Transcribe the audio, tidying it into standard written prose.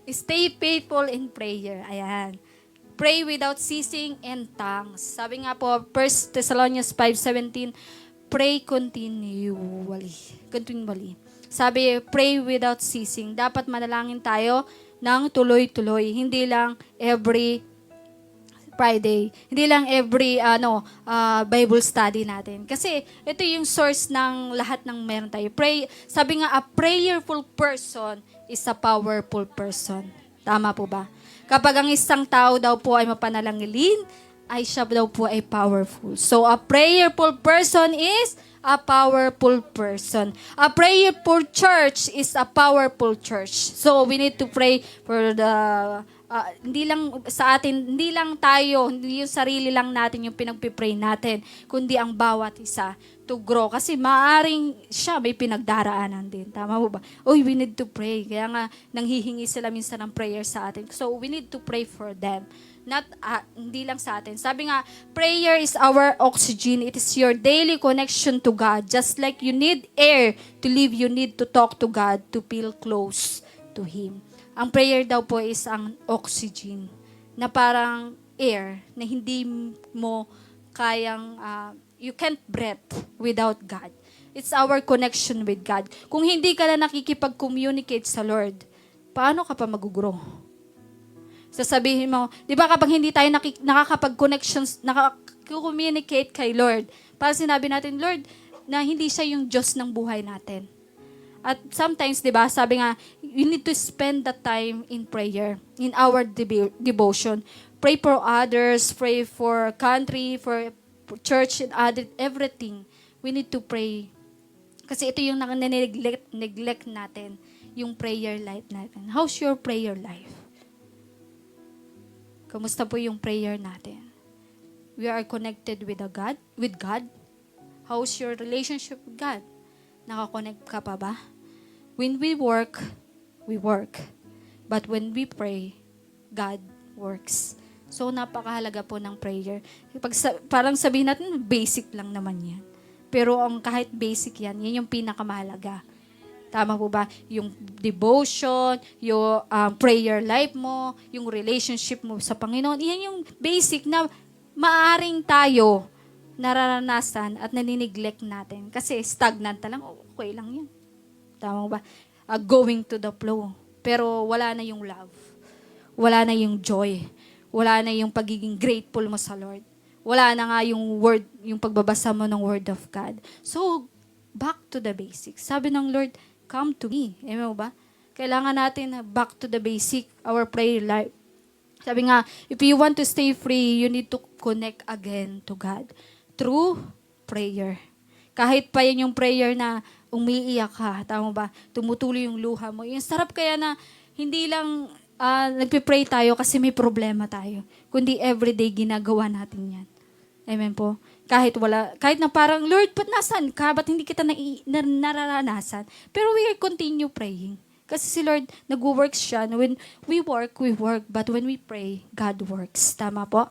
Stay faithful in prayer. Ayan. Pray without ceasing in tongues. Sabi nga po, 1 Thessalonians 5:17, pray continually. Continually. Sabi, pray without ceasing. Dapat manalangin tayo ng tuloy-tuloy. Hindi lang every Friday. Hindi lang every Bible study natin. Kasi ito yung source ng lahat ng meron tayo. Pray, sabi nga, a prayerful person is a powerful person. Tama po ba? Kapag ang isang tao daw po ay mapanalangin, ay siya daw po ay powerful. So a prayerful person is a powerful person. A prayerful church is a powerful church. So we need to pray for the hindi lang sa atin, hindi lang tayo, hindi yung sarili lang natin yung pinagpipray natin, kundi ang bawat isa to grow. Kasi maaring siya may pinagdaraanan din. Tama mo ba? We need to pray. Kaya nga, nanghihingi sila minsan ng prayer sa atin. So, we need to pray for them. Not, hindi lang sa atin. Sabi nga, prayer is our oxygen. It is your daily connection to God. Just like you need air to live, you need to talk to God to feel close to Him. Ang prayer daw po is ang oxygen na parang air na hindi mo kayang, you can't breathe without God. It's our connection with God. Kung hindi ka na nakikipag-communicate sa Lord, paano ka pa mag-grow? Sasabihin mo, di ba kapag hindi tayo nakakapag-connections, nakaka-communicate kay Lord, para sinabi natin, Lord, na hindi siya yung Diyos ng buhay natin. At sometimes, di ba, sabi nga, you need to spend the time in prayer, in our devotion. Pray for others, pray for country, for church, and everything. We need to pray. Kasi ito yung neglect natin, yung prayer life natin. How's your prayer life? Kamusta po yung prayer natin? We are connected with God. How's your relationship with God? Nakakonect ka pa ba? When we work. But when we pray, God works. So, napakahalaga po ng prayer. Parang sabihin natin, basic lang naman yan. Pero kahit basic yan yung pinakamahalaga. Tama po ba? Yung devotion, yung prayer life mo, yung relationship mo sa Panginoon, yan yung basic na maaring tayo nararanasan at naniniglect natin. Kasi stagnant na lang, okay lang yan. Tama ba? Going to the flow. Pero wala na yung love. Wala na yung joy. Wala na yung pagiging grateful mo sa Lord. Wala na nga yung word, yung pagbabasa mo ng Word of God. So, back to the basics. Sabi ng Lord, come to me. Amen ba? Kailangan natin back to the basic, our prayer life. Sabi nga, if you want to stay free, you need to connect again to God through prayer. Kahit pa yan yung prayer na umiiyak ka, tama ba? Tumutuloy yung luha mo. Yung sarap kaya na hindi lang nagpipray tayo kasi may problema tayo, kundi everyday ginagawa natin yan. Amen po? Kahit na parang, Lord, ba't nasan ka? Ba't hindi kita nararanasan? Pero we continue praying. Kasi si Lord, nag-works siya. When we work. But when we pray, God works. Tama po?